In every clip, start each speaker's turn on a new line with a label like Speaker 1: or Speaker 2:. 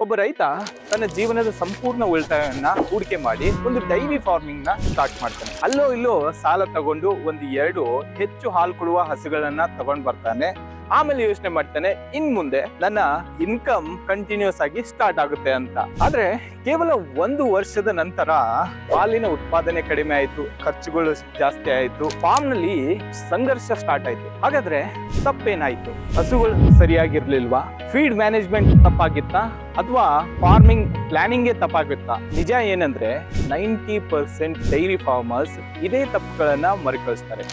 Speaker 1: ಒಬ್ಬ ರೈತ ತನ್ನ ಜೀವನದ ಸಂಪೂರ್ಣ ಉಳಿತಾಯವನ್ನ ಹೂಡಿಕೆ ಮಾಡಿ ಒಂದು ಡೈರಿ ಫಾರ್ಮಿಂಗ್ ನ ಸ್ಟಾರ್ಟ್ ಮಾಡ್ತಾನೆ. ಅಲ್ಲೋ ಇಲ್ಲೋ ಸಾಲ ತಗೊಂಡು ಒಂದು 2 ಹೆಚ್ಚು ಹಾಲು ಕೊಡುವ ಹಸುಗಳನ್ನ ತಗೊಂಡ್ ಬರ್ತಾನೆ. ಆಮೇಲೆ ಯೋಚನೆ ಮಾಡ್ತಾನೆ, ಇನ್ ಮುಂದೆ ನನ್ನ ಇನ್ಕಮ್ ಕಂಟಿನ್ಯೂಸ್ ಆಗಿ ಸ್ಟಾರ್ಟ್ ಆಗುತ್ತೆ ಅಂತ. ಆದ್ರೆ ಕೇವಲ 1 ವರ್ಷದ ನಂತರ ಹಾಲಿನ ಉತ್ಪಾದನೆ ಕಡಿಮೆ ಆಯ್ತು, ಖರ್ಚುಗಳು ಜಾಸ್ತಿ ಆಯ್ತು, ಫಾರ್ಮ್ ನಲ್ಲಿ ಸಂಘರ್ಷ ಸ್ಟಾರ್ಟ್ ಆಯ್ತು. ಹಾಗಾದ್ರೆ ತಪ್ಪೇನಾಯ್ತು? ಹಸುಗಳು ಸರಿಯಾಗಿರ್ಲಿಲ್ವಾ? Feed management ತಪ್ಪಾಗಿತ್ತಾ? ಅಥವಾ ಫಾರ್ಮಿಂಗ್ ಪ್ಲಾನಿಂಗ್ ತಪ್ಪಾಗುತ್ತಾ? ನಿಜ ಏನಂದ್ರೆ 90% ಡೈರಿ ಫಾರ್ಮರ್ಸ್ ಇದೇ ತಪ್ಪುಗಳನ್ನ ಮರುಕಳಿಸ್ತಾರೆ.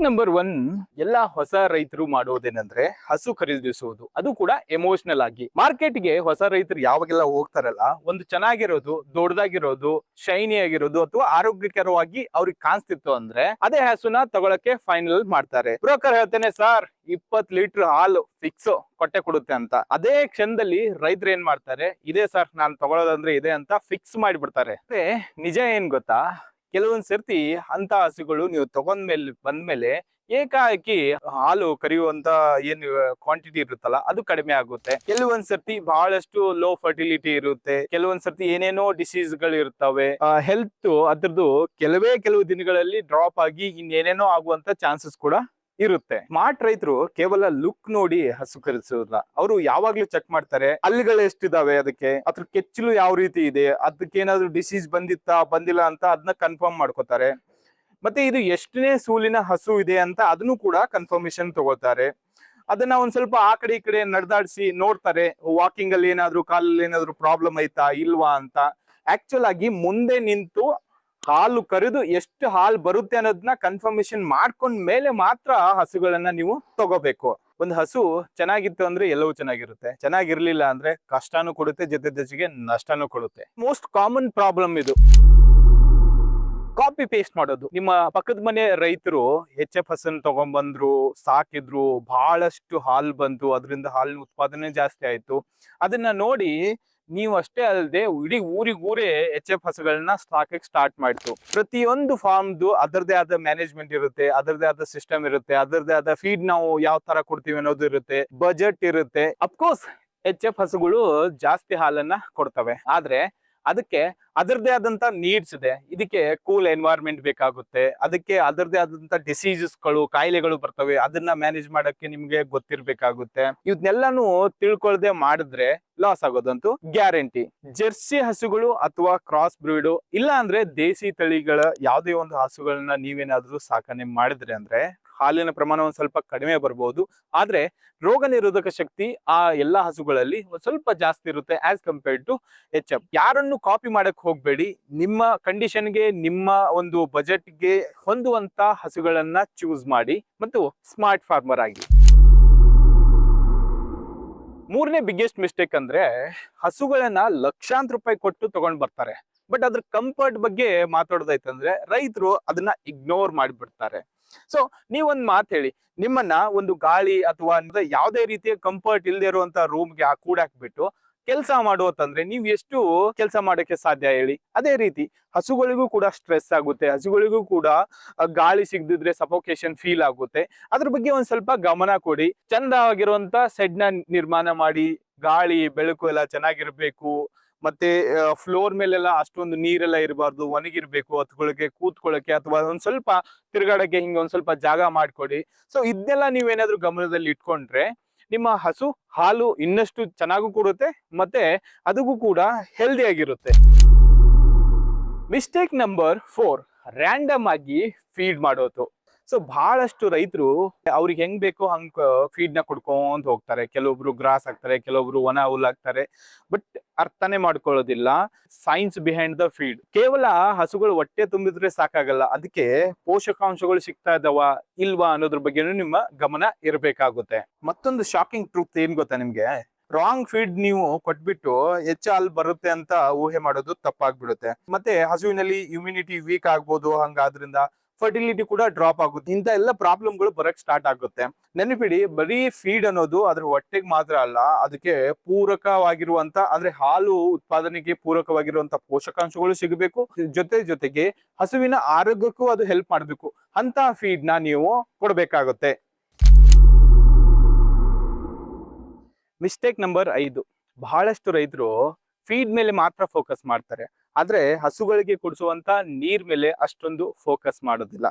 Speaker 1: ನಂಬರ್ 1, ಎಲ್ಲಾ ಹೊಸ ರೈತರು ಮಾಡೋದೇನಂದ್ರೆ ಹಸು ಖರೀದಿಸುವುದು, ಅದು ಕೂಡ ಎಮೋಷನಲ್ ಆಗಿ. ಮಾರ್ಕೆಟ್ಗೆ ಹೊಸ ರೈತರು ಯಾವಾಗೆಲ್ಲ ಹೋಗ್ತಾರಲ್ಲ, ಒಂದು ಚೆನ್ನಾಗಿರೋದು, ದೊಡ್ಡದಾಗಿರೋದು, ಶೈನಿ ಆಗಿರೋದು ಅಥವಾ ಆರೋಗ್ಯಕರವಾಗಿ ಅವ್ರಿಗೆ ಕಾಣಿಸ್ತಿತ್ತು ಅಂದ್ರೆ ಅದೇ ಹಸುನ ತಗೊಳಕ್ಕೆ ಫೈನಲ್ ಮಾಡ್ತಾರೆ. ಬ್ರೋಕರ್ ಹೇಳ್ತೇನೆ, ಸರ್ 20 ಲೀಟರ್ ಹಾಲು ಫಿಕ್ಸ್ ಕೊಟ್ಟೆ ಕೊಡುತ್ತೆ ಅಂತ. ಅದೇ ಕ್ಷಣದಲ್ಲಿ ರೈತರು ಏನ್ ಮಾಡ್ತಾರೆ, ಇದೇ ಸರ್ ನಾನು ತಗೊಳ್ಳೋದಂದ್ರೆ ಇದೆ ಅಂತ ಫಿಕ್ಸ್ ಮಾಡಿಬಿಡ್ತಾರೆ. ನಿಜ ಏನ್ ಗೊತ್ತಾ, ಕೆಲವೊಂದ್ ಸರ್ತಿ ಅಂತ ಹಸುಗಳು ನೀವು ಬಂದ್ಮೇಲೆ ಏಕಾಏಕಿ ಹಾಲು ಕರೆಯುವಂತ ಏನು ಕ್ವಾಂಟಿಟಿ ಇರುತ್ತಲ್ಲ ಅದು ಕಡಿಮೆ ಆಗುತ್ತೆ. ಕೆಲವೊಂದ್ ಸರ್ತಿ ಬಹಳಷ್ಟು ಲೋ ಫರ್ಟಿಲಿಟಿ ಇರುತ್ತೆ, ಕೆಲವೊಂದ್ ಸರ್ತಿ ಏನೇನೋ ಡಿಸೀಸ್ ಗಳು ಇರ್ತವೆ. ಹೆಲ್ತ್ ಅದ್ರದ್ದು ಕೆಲವು ದಿನಗಳಲ್ಲಿ ಡ್ರಾಪ್ ಆಗಿ ಇನ್ನೇನೇನೋ ಆಗುವಂತ ಚಾನ್ಸಸ್ ಕೂಡ ಇರುತ್ತೆ. ಸ್ಮಾರ್ಟ್ ರೈತರು ಕೇವಲ ಲುಕ್ ನೋಡಿ ಹಸು ಖರೀದಿಸೋದಿಲ್ಲ, ಅವರು ಯಾವಾಗ್ಲೂ ಚೆಕ್ ಮಾಡ್ತಾರೆ ಹಲ್ಲುಗಳು ಎಷ್ಟಿದಾವೆ, ಅದಕ್ಕೆ ಅದ್ರ ಕೆಚ್ಚಲು ಯಾವ ರೀತಿ ಇದೆ, ಅದಕ್ಕೆ ಏನಾದ್ರು ಡಿಸೀಸ್ ಬಂದಿಲ್ಲ ಅಂತ ಅದನ್ನ ಕನ್ಫರ್ಮ್ ಮಾಡ್ಕೋತಾರೆ. ಮತ್ತೆ ಇದು ಎಷ್ಟನೇ ಸೂಲಿನ ಹಸು ಇದೆ ಅಂತ ಅದನ್ನು ಕೂಡ ಕನ್ಫರ್ಮೇಶನ್ ತಗೋತಾರೆ. ಅದನ್ನ ಒಂದ್ ಸ್ವಲ್ಪ ಆ ಕಡೆ ಈ ಕಡೆ ನಡೆದಾಡಿಸಿ ನೋಡ್ತಾರೆ, ವಾಕಿಂಗ್ ಅಲ್ಲಿ ಏನಾದ್ರು ಕಾಲಲ್ಲಿ ಏನಾದ್ರು ಪ್ರಾಬ್ಲಮ್ ಐತಾ ಇಲ್ವಾ ಅಂತ. ಆಕ್ಚುಲ್ ಆಗಿ ಮುಂದೆ ನಿಂತು ಹಾಲು ಕರೆದು ಎಷ್ಟು ಹಾಲು ಬರುತ್ತೆ ಅನ್ನೋದನ್ನ ಕನ್ಫರ್ಮೇಶನ್ ಮಾಡ್ಕೊಂಡ್ ಮೇಲೆ ಮಾತ್ರ ಹಸುಗಳನ್ನ ನೀವು ತಗೋಬೇಕು. ಒಂದು ಹಸು ಚೆನ್ನಾಗಿತ್ತು ಅಂದ್ರೆ ಎಲ್ಲವೂ ಚೆನ್ನಾಗಿರುತ್ತೆ, ಚೆನ್ನಾಗಿರ್ಲಿಲ್ಲ ಅಂದ್ರೆ ಕಷ್ಟನೂ ಕೊಡುತ್ತೆ, ಜೊತೆಗೆ ನಷ್ಟನೂ ಕೊಡುತ್ತೆ. ಮೋಸ್ಟ್ ಕಾಮನ್ ಪ್ರಾಬ್ಲಮ್ ಇದು. ಕಾಪಿ ಪೇಸ್ಟ್ ಮಾಡೋದು. ನಿಮ್ಮ ಪಕ್ಕದ ಮನೆ ರೈತರು HF ಹಸನ್ ತಗೊಂಡ್ಬಂದ್ರು, ಸಾಕಿದ್ರು, ಬಹಳಷ್ಟು ಹಾಲು ಬಂತು, ಅದರಿಂದ ಹಾಲಿನ ಉತ್ಪಾದನೆ ಜಾಸ್ತಿ ಆಯ್ತು. ಅದನ್ನ ನೋಡಿ ನೀವು ಅಷ್ಟೇ ಅಲ್ಲದೆ ಇಡೀ ಊರೇ HF ಹಸುಗಳನ್ನ ಸಾಕಕ್ಕೆ ಸ್ಟಾರ್ಟ್ ಮಾಡ್ತು. ಪ್ರತಿಯೊಂದು ಫಾರ್ಮ್ದು ಅದರದೇ ಆದ ಮ್ಯಾನೇಜ್ಮೆಂಟ್ ಇರುತ್ತೆ, ಅದರದೇ ಆದ ಸಿಸ್ಟಮ್ ಇರುತ್ತೆ, ಅದರದೇ ಆದ ಫೀಡ್ ನಾವು ಯಾವ ತರ ಕೊಡ್ತೀವಿ ಅನ್ನೋದು ಇರುತ್ತೆ, ಬಜೆಟ್ ಇರುತ್ತೆ. ಅಫ್ಕೋರ್ಸ್ HF ಹಸುಗಳು ಜಾಸ್ತಿ ಹಾಲನ್ನ ಕೊಡ್ತವೆ, ಆದ್ರೆ ಅದಕ್ಕೆ ಅದರದೇ ಆದಂತ ನೀಡ್ಸ್ ಇದೆ. ಇದಕ್ಕೆ ಕೂಲ್ ಎನ್ವೈರ್ಮೆಂಟ್ ಬೇಕಾಗುತ್ತೆ, ಅದಕ್ಕೆ ಅದರದೇ ಆದಂತ ಡಿಸೀಸಸ್ಗಳು, ಕಾಯಿಲೆಗಳು ಬರ್ತವೆ, ಅದನ್ನ ಮ್ಯಾನೇಜ್ ಮಾಡಕ್ಕೆ ನಿಮ್ಗೆ ಗೊತ್ತಿರ್ಬೇಕಾಗುತ್ತೆ. ಇದನ್ನೆಲ್ಲಾನು ತಿಳ್ಕೊಳ್ದೆ ಮಾಡಿದ್ರೆ ಲಾಸ್ ಆಗೋದಂತೂ ಗ್ಯಾರಂಟಿ. ಜರ್ಸಿ ಹಸುಗಳು ಅಥವಾ ಕ್ರಾಸ್ ಬ್ರೀಡು ಇಲ್ಲ ಅಂದ್ರೆ ದೇಸಿ ತಳಿಗಳ ಯಾವುದೇ ಒಂದು ಹಸುಗಳನ್ನ ನೀವೇನಾದ್ರೂ ಸಾಕಣೆ ಮಾಡಿದ್ರೆ ಅಂದ್ರೆ ಹಾಲಿನ ಪ್ರಮಾಣ ಒಂದ್ ಸ್ವಲ್ಪ ಕಡಿಮೆ ಬರ್ಬೋದು, ಆದ್ರೆ ರೋಗ ನಿರೋಧಕ ಶಕ್ತಿ ಆ ಎಲ್ಲಾ ಹಸುಗಳಲ್ಲಿ ಒಂದ್ ಸ್ವಲ್ಪ ಜಾಸ್ತಿ ಇರುತ್ತೆ ಆಸ್ ಕಂಪೇರ್ಡ್ ಟು HF. ಯಾರನ್ನು ಕಾಪಿ ಮಾಡಕ್ ಹೋಗ್ಬೇಡಿ, ನಿಮ್ಮ ಕಂಡೀಷನ್ಗೆ ನಿಮ್ಮ ಒಂದು ಬಜೆಟ್ಗೆ ಹೊಂದುವಂತ ಹಸುಗಳನ್ನ ಚೂಸ್ ಮಾಡಿ ಮತ್ತು ಸ್ಮಾರ್ಟ್ ಫಾರ್ಮರ್ ಆಗಿ. 3ನೇ ಬಿಗ್ಗೆಸ್ಟ್ ಮಿಸ್ಟೇಕ್ ಅಂದ್ರೆ ಹಸುಗಳನ್ನ ಲಕ್ಷಾಂತರ ರೂಪಾಯಿ ಕೊಟ್ಟು ತಗೊಂಡ್ ಬರ್ತಾರೆ, ಬಟ್ ಅದ್ರ ಕಂಫರ್ಟ್ ಬಗ್ಗೆ ಮಾತಾಡೋದೈತಂದ್ರೆ ರೈತರು ಅದನ್ನ ಇಗ್ನೋರ್ ಮಾಡಿಬಿಡ್ತಾರೆ. ಸೊ ನೀವೊಂದ್ ಮಾತು ಹೇಳಿ, ನಿಮ್ಮನ್ನ ಒಂದು ಗಾಳಿ ಅಥವಾ ಯಾವುದೇ ರೀತಿಯ ಕಂಫರ್ಟ್ ಇಲ್ಲದೆ ಇರುವಂತ ರೂಮ್ಗೆ ಕೂಡಾಕ್ಬಿಟ್ಟು ಕೆಲಸ ಮಾಡುವಂತಂದ್ರೆ ನೀವು ಎಷ್ಟು ಕೆಲಸ ಮಾಡಕ್ಕೆ ಸಾಧ್ಯ ಹೇಳಿ? ಅದೇ ರೀತಿ ಹಸುಗಳಿಗೂ ಕೂಡ ಸ್ಟ್ರೆಸ್ ಆಗುತ್ತೆ, ಹಸುಗಳಿಗೂ ಕೂಡ ಗಾಳಿ ಸಿಗದಿದ್ರೆ ಸಫೋಕೇಶನ್ ಫೀಲ್ ಆಗುತ್ತೆ. ಅದ್ರ ಬಗ್ಗೆ ಒಂದ್ ಸ್ವಲ್ಪ ಗಮನ ಕೊಡಿ. ಚಂದವಾಗಿರುವಂತ ಸೆಡ್ ನ ನಿರ್ಮಾಣ ಮಾಡಿ, ಗಾಳಿ ಬೆಳಕು ಎಲ್ಲ ಚೆನ್ನಾಗಿರ್ಬೇಕು, ಮತ್ತೆ ಫ್ಲೋರ್ ಮೇಲೆಲ್ಲ ಅಷ್ಟೊಂದು ನೀರೆಲ್ಲ ಇರಬಾರ್ದು, ಒಣಗಿರ್ಬೇಕು. ಹಸುಗಳಿಗೆ ಕೂತ್ಕೊಳ್ಳಕ್ಕೆ ಅಥವಾ ಒಂದ್ ಸ್ವಲ್ಪ ತಿರುಗಾಡಕ್ಕೆ ಹಿಂಗೆ ಒಂದ್ ಸ್ವಲ್ಪ ಜಾಗ ಮಾಡ್ಕೊಡಿ. ಸೊ ಇದನ್ನೆಲ್ಲ ನೀವೇನಾದ್ರೂ ಗಮನದಲ್ಲಿ ಇಟ್ಕೊಂಡ್ರೆ ನಿಮ್ಮ ಹಸು ಹಾಲು ಇನ್ನಷ್ಟು ಚೆನ್ನಾಗೂ ಕೊಡುತ್ತೆ, ಮತ್ತೆ ಅದಕ್ಕೂ ಕೂಡ ಹೆಲ್ದಿ ಆಗಿರುತ್ತೆ. ಮಿಸ್ಟೇಕ್ ನಂಬರ್ 4, ರ್ಯಾಂಡಮ್ ಆಗಿ ಫೀಡ್ ಮಾಡೋದು. ಸೊ ಬಹಳಷ್ಟು ರೈತರು ಅವ್ರಿಗೆ ಹೆಂಗ್ ಬೇಕೋ ಹಂಗ್ ಫೀಡ್ ನ ಕೊಡ್ಕೊಂತ ಹೋಗ್ತಾರೆ. ಕೆಲವೊಬ್ರು ಗ್ರಾಸ್ ಹಾಕ್ತಾರೆ, ಕೆಲವೊಬ್ರು ಒಣ ಹುಲ್ ಹಾಕ್ತಾರೆ, ಬಟ್ ಅರ್ಥನೇ ಮಾಡ್ಕೊಳ್ಳೋದಿಲ್ಲ ಸೈನ್ಸ್ ಬಿಹೈಂಡ್ ದ ಫೀಡ್. ಕೇವಲ ಹಸುಗಳು ಹೊಟ್ಟೆ ತುಂಬಿದ್ರೆ ಸಾಕಾಗಲ್ಲ, ಅದಕ್ಕೆ ಪೋಷಕಾಂಶಗಳು ಸಿಗ್ತಾ ಇದಾವ ಇಲ್ವಾ ಅನ್ನೋದ್ರ ಬಗ್ಗೆನೂ ನಿಮ್ಮ ಗಮನ ಇರಬೇಕಾಗುತ್ತೆ. ಮತ್ತೊಂದು ಶಾಕಿಂಗ್ ಟ್ರೂತ್ ಏನ್ ಗೊತ್ತಾ ನಿಮ್ಗೆ, ರಾಂಗ್ ಫೀಡ್ ನೀವು ಕೊಟ್ಬಿಟ್ಟು ಹೆಚ್ಚು ಹಾಲು ಬರುತ್ತೆ ಅಂತ ಊಹೆ ಮಾಡೋದು ತಪ್ಪಾಗ್ಬಿಡುತ್ತೆ. ಮತ್ತೆ ಹಸುವಿನಲ್ಲಿ ಇಮ್ಯುನಿಟಿ ವೀಕ್ ಆಗ್ಬೋದು, ಹಂಗಾದ್ರಿಂದ ಫರ್ಟಿಲಿಟಿ ಕೂಡ ಡ್ರಾಪ್ ಆಗುತ್ತೆ. ಇಂಥ ಎಲ್ಲ ಪ್ರಾಬ್ಲಮ್ಗಳು ಬರಕ್ ಸ್ಟಾರ್ಟ್ ಆಗುತ್ತೆ. ನೆನಪಿಡಿ, ಬರೀ ಫೀಡ್ ಅನ್ನೋದು ಅದ್ರ ಹೊಟ್ಟೆಗೆ ಮಾತ್ರ ಅಲ್ಲ, ಅದಕ್ಕೆ ಪೂರಕವಾಗಿರುವಂತ ಅಂದ್ರೆ ಹಾಲು ಉತ್ಪಾದನೆಗೆ ಪೂರಕವಾಗಿರುವಂತ ಪೋಷಕಾಂಶಗಳು ಸಿಗಬೇಕು. ಜೊತೆಗೆ ಹಸುವಿನ ಆರೋಗ್ಯಕ್ಕೂ ಅದು ಹೆಲ್ಪ್ ಮಾಡಬೇಕು. ಅಂತ ಫೀಡ್ ನ ನೀವು ಕೊಡ್ಬೇಕಾಗುತ್ತೆ. ಮಿಸ್ಟೇಕ್ ನಂಬರ್ 5, ಬಹಳಷ್ಟು ರೈತರು ಫೀಡ್ ಮೇಲೆ ಮಾತ್ರ ಫೋಕಸ್ ಮಾಡ್ತಾರೆ, ಆದ್ರೆ ಹಸುಗಳಿಗೆ ಕುಡಿಸುವಂತ ನೀರ್ ಮೇಲೆ ಅಷ್ಟೊಂದು ಫೋಕಸ್ ಮಾಡೋದಿಲ್ಲ.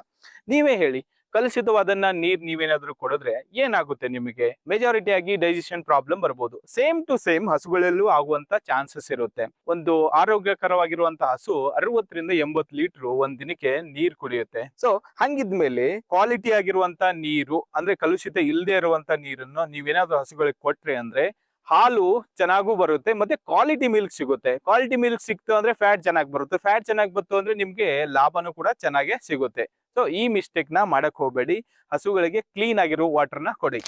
Speaker 1: ನೀವೇ ಹೇಳಿ, ಕಲುಷಿತವಾದನ್ನ ನೀವೇನಾದ್ರೂ ಕೊಡಿದ್ರೆ ಏನಾಗುತ್ತೆ ನಿಮಗೆ? ಮೆಜಾರಿಟಿ ಆಗಿ ಡೈಜೆಷನ್ ಪ್ರಾಬ್ಲಮ್ ಬರ್ಬೋದು. ಸೇಮ್ ಟು ಸೇಮ್ ಹಸುಗಳಲ್ಲೂ ಆಗುವಂತ ಚಾನ್ಸಸ್ ಇರುತ್ತೆ. ಒಂದು ಆರೋಗ್ಯಕರವಾಗಿರುವಂತ ಹಸು 60ರಿಂದ 80 ಲೀಟರ್ ಒಂದ್ ದಿನಕ್ಕೆ ನೀರ್ ಕುಡಿಯುತ್ತೆ. ಸೊ ಹಂಗಿದ್ಮೇಲೆ ಕ್ವಾಲಿಟಿ ಆಗಿರುವಂತ ನೀರು, ಅಂದ್ರೆ ಕಲುಷಿತ ಇಲ್ಲದೆ ಇರುವಂತ ನೀರನ್ನು ನೀವೇನಾದ್ರೂ ಹಸುಗಳಿಗೆ ಕೊಟ್ರೆ ಅಂದ್ರೆ ಹಾಲು ಚೆನ್ನಾಗೂ ಬರುತ್ತೆ, ಮತ್ತೆ ಕ್ವಾಲಿಟಿ ಮಿಲ್ಕ್ ಸಿಗುತ್ತೆ. ಕ್ವಾಲಿಟಿ ಮಿಲ್ಕ್ ಸಿಕ್ತು ಅಂದ್ರೆ ಫ್ಯಾಟ್ ಚೆನ್ನಾಗಿ ಬರುತ್ತೆ. ಫ್ಯಾಟ್ ಚೆನ್ನಾಗಿ ಬಂತು ಅಂದ್ರೆ ನಿಮ್ಗೆ ಲಾಭನೂ ಕೂಡ ಚೆನ್ನಾಗೇ ಸಿಗುತ್ತೆ. ಸೊ ಈ ಮಿಸ್ಟೇಕ್ ನ ಮಾಡಕ್ ಹೋಗ್ಬೇಡಿ. ಹಸುಗಳಿಗೆ ಕ್ಲೀನ್ ಆಗಿರೋ ವಾಟರ್ ನ ಕೊಡಿ.